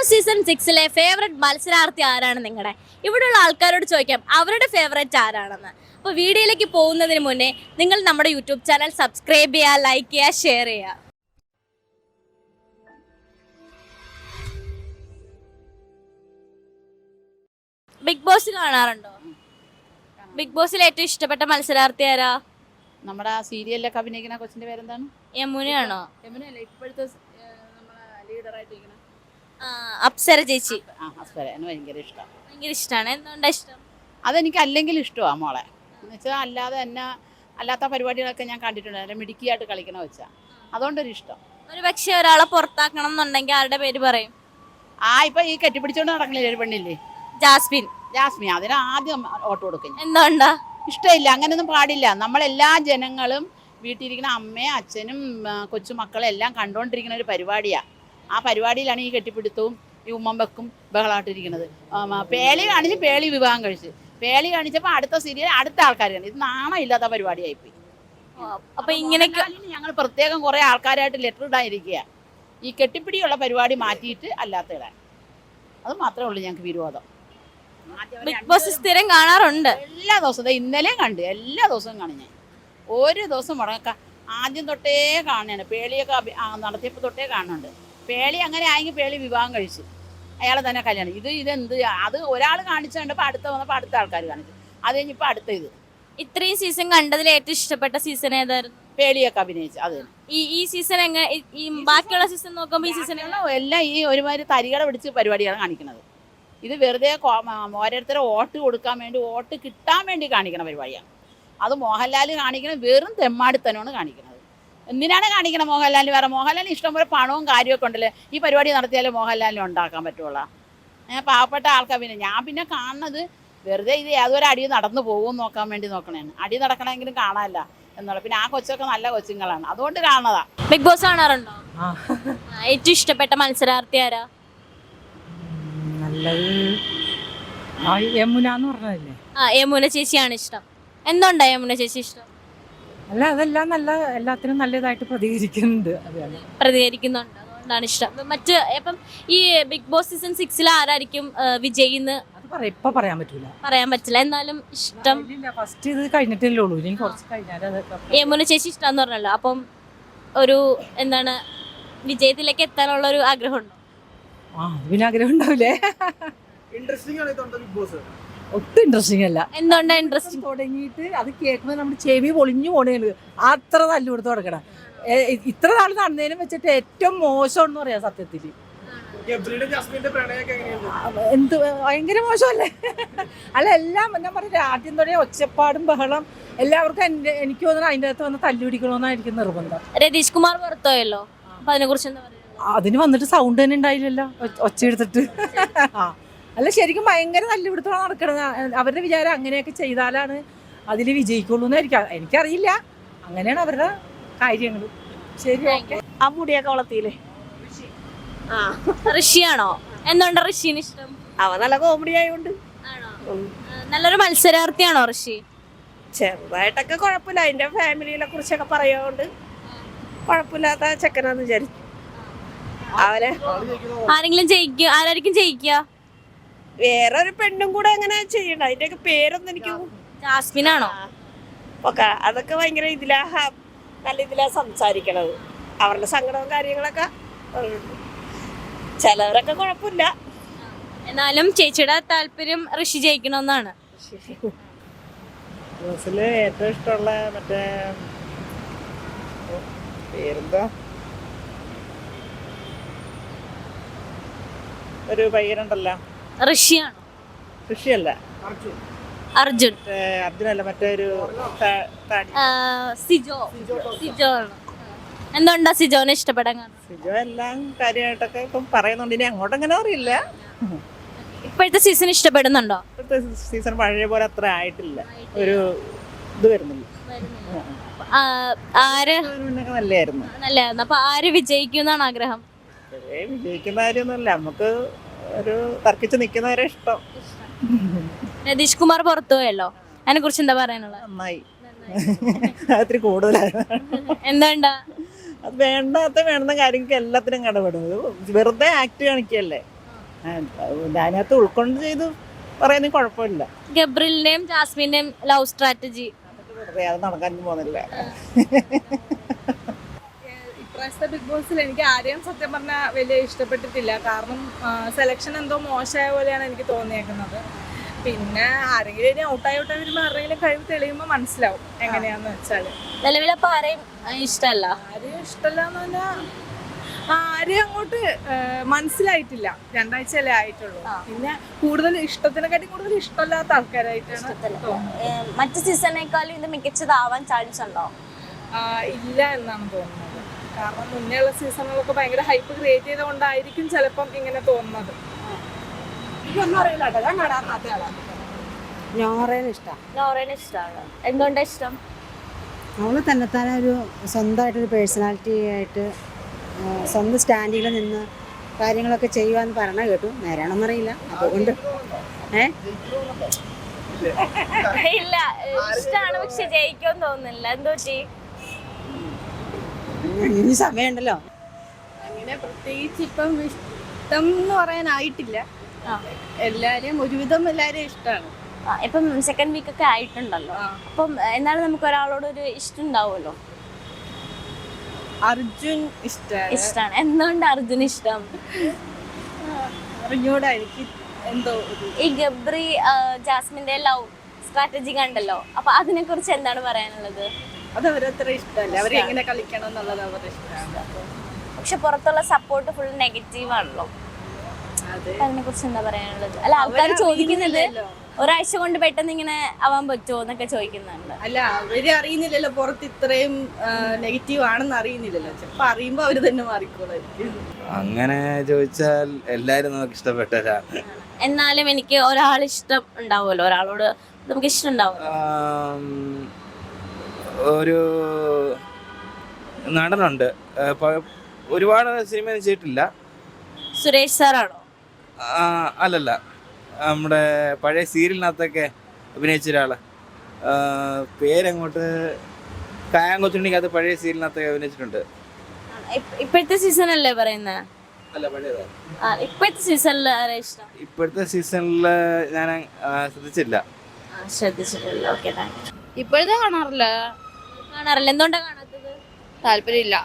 Boss season 6-ലെ favourite മത്സരാർത്ഥി ആരാണ് നിങ്ങളുടെ? ഇവിടെയുള്ള ആൾക്കാരോട് ചോദിക്കാം അവരുടെ ഫേവറേറ്റ് ആരാണെന്ന്. അപ്പോൾ വീഡിയോയിലേക്ക് പോകുന്നതിന് മുന്നേ നിങ്ങൾ നമ്മുടെ യൂട്യൂബ് ചാനൽ സബ്സ്ക്രൈബ് ചെയ്യുക, ലൈക്ക് ചെയ്യുക, ഷെയർ ചെയ്യുക. ബിഗ് ബോസ് കാണാറുണ്ടോ? ബിഗ് ബോസിൽ ഏറ്റവും ഇഷ്ടപ്പെട്ട മത്സരാർത്ഥി ആരാ? നമ്മുടെ ആ സീരിയലിലൊക്കെ അഭിനയിക്കുന്ന കൊച്ചിന്റെ പേരെന്താണ്? യമുനയാണോ? യമുനയല്ല, ഇപ്പോഴത്തെ നമ്മളെ ലീഡറായിട്ടിരിക്കുന്ന അപ്സര ചേച്ചി. അപ്സര എന്നെ ഭയങ്കര ഇഷ്ടമാണ്. ഭയങ്കര ഇഷ്ടമാണ്. എന്തുകൊണ്ടാ ഇഷ്ടം? അതെനിക്ക് അല്ലെങ്കിൽ ഇഷ്ടമാണ് മോളെ. എന്ന് വെച്ചാൽ അല്ലാതെ എന്നെ അല്ലാത്ത പരിപാടികളൊക്കെ ഞാൻ കണ്ടിട്ടുണ്ട്. എന്നെ മിടുക്കിയായിട്ട് കളിക്കണ വെച്ചാൽ അതുകൊണ്ടൊരു ഇഷ്ടം. ഒരു പക്ഷെ ഒരാളെ പുറത്താക്കണം എന്നുണ്ടെങ്കിൽ ആരുടെ പേര് പറയും? ഇപ്പൊ ഈ കെട്ടിപ്പിടിച്ചോണ്ട് നടക്കണില്ലേ ഒരു പെണ്ണില്ലേ, ജാസ്മിൻ. ജാസ്മിൻ. അതിന് ആദ്യം വോട്ട് കൊടുക്കും. എന്തുകൊണ്ടാ? ഇഷ്ടമില്ല, അങ്ങനെയൊന്നും പാടില്ല. നമ്മളെല്ലാ ജനങ്ങളും വീട്ടിലിരിക്കുന്ന അമ്മയും അച്ഛനും കൊച്ചുമക്കളും എല്ലാം കണ്ടുകൊണ്ടിരിക്കുന്ന ഒരു പരിപാടിയാണ്. ആ പരിപാടിയിലാണ് ഈ കെട്ടിപ്പിടുത്തവും ഈ ഉമ്മമ്പക്കും ബഹളമായിട്ടിരിക്കുന്നത്. പേളി കാണിച്ച് പേളി വിവാഹം കഴിച്ച്, പേളി കാണിച്ചപ്പോൾ അടുത്ത സീരിയൽ അടുത്ത ആൾക്കാർ കാണി. ഇത് നാണം ഇല്ലാത്ത പരിപാടിയായിപ്പോയി. അപ്പൊ ഇങ്ങനെയൊക്കെ ഞങ്ങൾ പ്രത്യേകം കുറെ ആൾക്കാരായിട്ട് ലെറ്റർ ഇടാനിരിക്കുക, ഈ കെട്ടിപ്പിടിയുള്ള പരിപാടി മാറ്റിയിട്ട് അല്ലാത്ത ഇടാൻ. അത് മാത്രമേ ഉള്ളൂ ഞങ്ങൾക്ക് വിരോധം. ബിഗ് ബോസ് സ്ഥിരം കാണാറുണ്ട്. എല്ലാ ദിവസവും, ഇന്നലെയും കണ്ട്, എല്ലാ ദിവസവും കാണും ഞാൻ. ഒരു ദിവസം മുടങ്ങ ആദ്യം തൊട്ടേ കാണുകയാണ്. പേളിയൊക്കെ നടത്തിയപ്പോൾ തൊട്ടേ കാണുന്നുണ്ട്. പേളി അങ്ങനെ ആയെങ്കിൽ പേളി വിവാഹം കഴിച്ചു, അയാളെ തന്നെ കല്യാണം. ഇതെന്ത് അത് ഒരാൾ കാണിച്ചു കണ്ടപ്പോൾ അടുത്ത വന്നപ്പോൾ അടുത്ത ആൾക്കാർ കാണിച്ചു, അത് കഴിഞ്ഞിപ്പോൾ അടുത്ത ഇത്. ഇത്രയും സീസൺ കണ്ടതിൽ ഏറ്റവും ഇഷ്ടപ്പെട്ട സീസൺ ഏതായിരുന്നു? പേളിയൊക്കെ അഭിനയിച്ചു. അത് ഈ സീസൺ എങ്ങനെ, ഈ ബാക്കിയുള്ള സീസൺ നോക്കുമ്പോൾ ഈ സീസൺ എല്ലാം ഈ ഒരുമാതിരി തരികളെ പിടിച്ച് പരിപാടിയാണ് കാണിക്കുന്നത്. ഇത് വെറുതെ ഓരോരുത്തരെ വോട്ട് കൊടുക്കാൻ വേണ്ടി, വോട്ട് കിട്ടാൻ വേണ്ടി കാണിക്കണ പരിപാടിയാണ്. അത് മോഹൻലാൽ കാണിക്കണ വെറും തെമ്മാടിത്തനമാണ് കാണിക്കുന്നത്. എന്തിനാണ് കാണിക്കണം മോഹൻലാലിന്? വേറെ മോഹൻലാലിന് ഇഷ്ടംപോലെ പണവും കാര്യമൊക്കെ ഉണ്ടല്ലേ. ഈ പരിപാടി നടത്തിയാലേ മോഹൻലാലിന് ഉണ്ടാക്കാൻ പറ്റുള്ളൂ. പാവപ്പെട്ട ആൾക്കാർ പിന്നെ ഞാൻ പിന്നെ കാണുന്നത് വെറുതെ ഇത് ഏതൊരു അടി നടന്നു പോകുമെന്ന് നോക്കാൻ വേണ്ടി നോക്കണേന്ന്. അടി നടക്കണമെങ്കിലും കാണാനല്ല എന്നുള്ള. പിന്നെ ആ കൊച്ചൊക്കെ നല്ല കൊച്ചുങ്ങളാണ്, അതുകൊണ്ട് കാണുന്നതാ. ബിഗ് ബോസ് കാണാറുണ്ടോ? ഏറ്റവും ഇഷ്ടപ്പെട്ട മത്സരാർത്ഥി ആരാ? നല്ലത് യമുന എന്ന് പറഞ്ഞതല്ലേ? യമുന ചേച്ചിയാണ് ഇഷ്ടം. എന്തുകൊണ്ടാ യമുന ചേച്ചി ഇഷ്ടം? അല്ല, അതെല്ലാം നല്ല, എല്ലാത്തിനും നല്ലതായിട്ട് പ്രതികരിക്കുന്നുണ്ട്. പ്രതികരിക്കുന്നുണ്ട്, അതുകൊണ്ടാണ് ഇഷ്ടം. മറ്റ് ഇപ്പം ഈ ബിഗ് ബോസ് സീസൺ 6-ൽ ആരായിരിക്കും വിജയിന്ന് ഇപ്പൊ പറയാൻ പറ്റൂല, പറയാൻ പറ്റില്ല. എന്നാലും ഇഷ്ടം ഫസ്റ്റ് ഇത് കഴിഞ്ഞിട്ടല്ലേ ഉള്ളൂ, ഇനി കുറച്ച് കഴിഞ്ഞാൽ യമുന ചേച്ചി ഇഷ്ടം എന്ന് പറഞ്ഞല്ലോ. അപ്പം ഒരു എന്താണ് വിജയത്തിലേക്ക് എത്താനുള്ള ഒരു ആഗ്രഹമുണ്ടോ? പിന്നെ ആഗ്രഹം ഉണ്ടാവില്ലേ? ഒട്ടും ഇൻട്രസ്റ്റിംഗ് അല്ല. എന്തുകൊണ്ടാ ഇൻട്രസ്റ്റിംഗ്? തുടങ്ങിയിട്ട് അത് കേൾക്കുമ്പോൾ നമ്മുടെ ചെവി പൊളിഞ്ഞു പോണേണ്. അത്ര തല്ലു കൊടുത്ത് തുടങ്ങണം. ഇത്ര നാൾ നടന്നതിനും വെച്ചിട്ട് ഏറ്റവും മോശമെന്ന് പറയാം സത്യത്തില്. എന്ത് ഭയങ്കര മോശമല്ലേ? അല്ല, എല്ലാം ഞാൻ പറഞ്ഞ ആദ്യം തുടങ്ങിയ ഒച്ചപ്പാടും ബഹളം എല്ലാവർക്കും എനിക്ക് തോന്നുന്നു അതിൻ്റെ അകത്ത് വന്ന് തല്ലുപിടിക്കണമെന്നായിരിക്കും നിർബന്ധം. രതീഷ് കുമാർ പുറത്തുപോയല്ലോ, അപ്പൊ അതിനെ കുറിച്ച് എന്താ പറയുക? അതിന് വന്നിട്ട് സൗണ്ട് തന്നെ ഉണ്ടായില്ലല്ലോ, ഒച്ച എടുത്തിട്ട്. അല്ല, ശരിക്കും ഭയങ്കര തല്ലുപിടുത്തമാണ് നടക്കണത്. അവരുടെ വിചാരം അങ്ങനെയൊക്കെ ചെയ്താലാണ് അതിൽ വിജയിക്കുള്ളൂ എന്നായിരിക്കും. എനിക്കറിയില്ല, അങ്ങനെയാണ് അവരുടെ കാര്യങ്ങൾ. ശരി, ഓക്കെ. ആ മുടിയൊക്കെ വളർത്തിയില്ലേ? ഋഷിയാണോ? എന്തുകൊണ്ടാ ഋഷിന് ഇഷ്ടം? അവ നല്ല കോമഡി ആയതുകൊണ്ട്. നല്ലൊരു മത്സരാർത്ഥിയാണോ ഋഷി? ചെറുതായിട്ടൊക്കെ കുഴപ്പമില്ല. അതിന്റെ ഫാമിലിയെ കുറിച്ചൊക്കെ പറയാണ്ട് കുഴപ്പമില്ലാത്ത ചെക്കനാന്ന് വിചാരിച്ചു. അവരെ ആരായിരിക്കും ജയിക്കുക? വേറൊരു പെണ്ണും കൂടെ അങ്ങനെ ചെയ്യണ്ട. അതിന്റെയൊക്കെ പേരൊന്നും എനിക്ക് ജാസ്മിനാണോ? ഒക്കെ അതൊക്കെ ഭയങ്കര നല്ല ഇതിലാ സംസാരിക്കണത്. അവരുടെ സങ്കടവും കാര്യങ്ങളൊക്കെ ചിലവരൊക്കെ കുഴപ്പമില്ല. എന്നാലും ചേച്ചിയുടെ താല്പര്യം ഋഷി ജയിക്കണമെന്നാണ്. ഏറ്റവും ഇഷ്ടമുള്ള മറ്റേ പേരെന്താ, ഒരു പയ്യനുണ്ടല്ലോ, ഋഷിയാണോ? ഋഷിയല്ല, അർജുൻ. അർജുനല്ല, മറ്റേ ഒരു സിജോ. സിജോ ആണ്. എന്തുകൊണ്ടാ സിജോനെ ഇഷ്ടപ്പെടാൻ? സിജോ എല്ലാം കാര്യമായിട്ടൊക്കെ ഇപ്പം പറയുന്നുണ്ട്. ഇനി അങ്ങോട്ട് അങ്ങനെ അറിയില്ല. ഇപ്പോഴത്തെ സീസൺ ഇഷ്ടപ്പെടുന്നുണ്ടോ? ഇപ്പോഴത്തെ സീസൺ പഴയ പോലെ അത്ര ആയിട്ടില്ല, ഒരു ഇത് വരുന്നില്ല. ആര് നല്ലായിരുന്നു. നല്ലായിരുന്നു. അപ്പൊ ആര് വിജയിക്കുന്നാണ് ആഗ്രഹം? വിജയിക്കുന്ന കാര്യമൊന്നുമില്ല, നമുക്ക് ഒരു തർക്കിച്ച് നിൽക്കുന്നവരെ ഇഷ്ടം. രതീഷ് കുമാർ പുറത്തുപോയല്ലോ, അതിനെ കുറിച്ച് എന്താ പറയാനുള്ളത്? നന്നായി, അത്തിരി കൂടുതലായിരുന്നു. എന്താ അത് വേണ്ടാത്ത വേണ്ടുന്ന കാര്യങ്ങൾക്ക് എല്ലാത്തിനും കടപെടുന്നത് വെറുതെ ആക്ട് കാണിക്കല്ലേ. അതിനകത്ത് ഉൾക്കൊണ്ട് ചെയ്ത് പറയുന്നത് കുഴപ്പമില്ല. ഗബ്രിലിന്റെയും ജാസ്മിന്റെയും ലവ് സ്ട്രാറ്റജി അതൊക്കെ വെറുതെ അത് നടക്കാനും പോകുന്നില്ല. ഇപ്രാവശ്യത്തെ ബിഗ് ബോസിൽ എനിക്ക് ആരെയും സത്യം പറഞ്ഞാൽ വലിയ ഇഷ്ടപ്പെട്ടിട്ടില്ല. കാരണം സെലക്ഷൻ എന്തോ മോശമായ പോലെയാണ് എനിക്ക് തോന്നിയേക്കുന്നത്. പിന്നെ ആരെങ്കിലും ഇനി ഔട്ടായി വരുമ്പോൾ ആരെങ്കിലും കഴിവ് തെളിയുമ്പോൾ മനസ്സിലാവും എങ്ങനെയാന്ന് വെച്ചാൽ. നിലവിലപ്പോ ആരെയും ഇഷ്ടമല്ല. ആരെയും ഇഷ്ടമല്ല എന്ന് പറഞ്ഞാൽ ആരെയും അങ്ങോട്ട് മനസ്സിലായിട്ടില്ല. 2 ആഴ്ചയല്ലേ ആയിട്ടുള്ളൂ. പിന്നെ കൂടുതൽ ഇഷ്ടത്തിനെക്കാട്ടി കൂടുതൽ ഇഷ്ടമല്ലാത്ത ആൾക്കാരായിട്ടാണ് തോന്നുന്നത്. മറ്റു സീസണിനേക്കാളും ഇത് മികച്ചതാവാൻ ചാൻസ് ഉണ്ടോ? ഇല്ല എന്നാണ് തോന്നുന്നത്. കാരണം മുന്നേ ഉള്ള സീസണുകളൊക്കെ ഭയങ്കര ഹൈപ്പ് ക്രിയേറ്റ് ചെയ്തുകൊണ്ടായിരിക്കും ചിലപ്പം ഇങ്ങനെ തോന്നുന്നത്. എനിക്കൊന്നും അറിയില്ല കേട്ടോ, ഞാൻ കാണാത്ത ആളാണ്. നോറേനെ ഇഷ്ടമാണ്. നോറേനെ ഇഷ്ടമാണ്. എന്തുകൊണ്ടാ ഇഷ്ടം? അവൾ തന്നെത്താനെ ഒരു സ്വന്തമായിട്ടൊരു പേഴ്സണാലിറ്റി ആയിട്ട് സ്വന്തം സ്റ്റാൻഡിൽ നിന്ന് കാര്യങ്ങളൊക്കെ ചെയ്യുവാന്ന് പറഞ്ഞ കേട്ടു. നേരാണെന്നറിയില്ല. അതുകൊണ്ട് ഇല്ല, ഇഷ്ടമാണ്, പക്ഷെ ജയിക്കുമെന്ന് തോന്നുന്നില്ല. എന്തോ ഇനി സമയമുണ്ടല്ലോ. അങ്ങനെ പ്രത്യേകിച്ച് ഇപ്പം ഇഷ്ടം എന്ന് പറയാനായിട്ടില്ല. എല്ലാരെയും ഒരുവിധം എല്ലാരെയും ഇഷ്ടമാണ്. ഇപ്പം സെക്കൻഡ് വീക്ക് ഒക്കെ ആയിട്ടുണ്ടല്ലോ. അപ്പം എന്നാലും നമുക്ക് ഒരാളോട് ഒരു ഇഷ്ടം ഉണ്ടാവുമല്ലോ. അർജുൻ ഇഷ്ടമാണ്. എന്തുകൊണ്ട് അർജുൻ ഇഷ്ടം? അറിഞ്ഞൂടാ, എനിക്ക് എന്തോ ഈ ഗബ്രി ജാസ്മിന്റെ ലവ് സ്ട്രാറ്റജി കണ്ടല്ലോ, അപ്പൊ അതിനെ കുറിച്ച് എന്താണ് പറയാനുള്ളത്? അത് അവരത്ര ഇഷ്ടമല്ല. അവരെ എങ്ങനെ കളിക്കണം എന്നുള്ളത് അവരുടെ ഇഷ്ടമാണ്. പക്ഷെ പുറത്തുള്ള സപ്പോർട്ട് ഫുൾ നെഗറ്റീവ് ആണല്ലോ. അതിനെ കുറിച്ച് എന്താ പറയാനുള്ളത്? അല്ല, ആൾക്കാർ ചോദിക്കുന്നത് ഒരാഴ്ച കൊണ്ട് പെട്ടെന്ന് ഇങ്ങനെ ആവാൻ പറ്റുമോ എന്നൊക്കെ ചോദിക്കുന്നുണ്ട്. അല്ല, അവര് അറിയുന്നില്ലല്ലോ പുറത്ത് ഇത്രയും നെഗറ്റീവ് ആണെന്ന് അറിയുന്നില്ലല്ലോ. ചിലപ്പോ അറിയുമ്പോ അവര് തന്നെ മാറിക്കോളായിരിക്കും. അങ്ങനെ ചോദിച്ചാൽ എല്ലാരും നമുക്ക് ഇഷ്ടപ്പെട്ടവരാണ്. എന്നാലും എനിക്ക് ഒരാൾ ഇഷ്ടം ഉണ്ടാവുമല്ലോ, ഒരാളോട് നമുക്ക് ഇഷ്ടം ഉണ്ടാവും. ഒരു നടനുണ്ട്, ഒരുപാട് സിനിമ ചെയ്തിട്ടില്ല. സുരേഷ് സാറാണോ? അല്ലല്ല, നമ്മുടെ പഴയ സീരിയലിനകത്തൊക്കെ അഭിനയിച്ച ഒരാള്. പേരങ്ങോട്ട് കായാങ്കൊച്ചുണ്ണിക്കകത്ത് പഴയ സീരിയലിനകത്തൊക്കെ അഭിനയിച്ചിട്ടുണ്ട്. ഇപ്പോഴത്തെ സീസൺ അല്ലേ പറയുന്നത്? അല്ല, പഴയതാ. ഇപ്പോഴത്തെ സീസണിൽ ആരാ ഇഷ്ടം? ഇപ്പോഴത്തെ സീസണിൽ ഞാൻ ശ്രദ്ധിച്ചില്ല. ശ്രദ്ധിച്ചിട്ടില്ല. Okay, thank you. ഇപ്പോഴത്തെ കാണാറില്ല. കാണാറില്ല. എന്തുകൊണ്ടാണ് കാണാത്തത്? താല്പര്യമില്ല.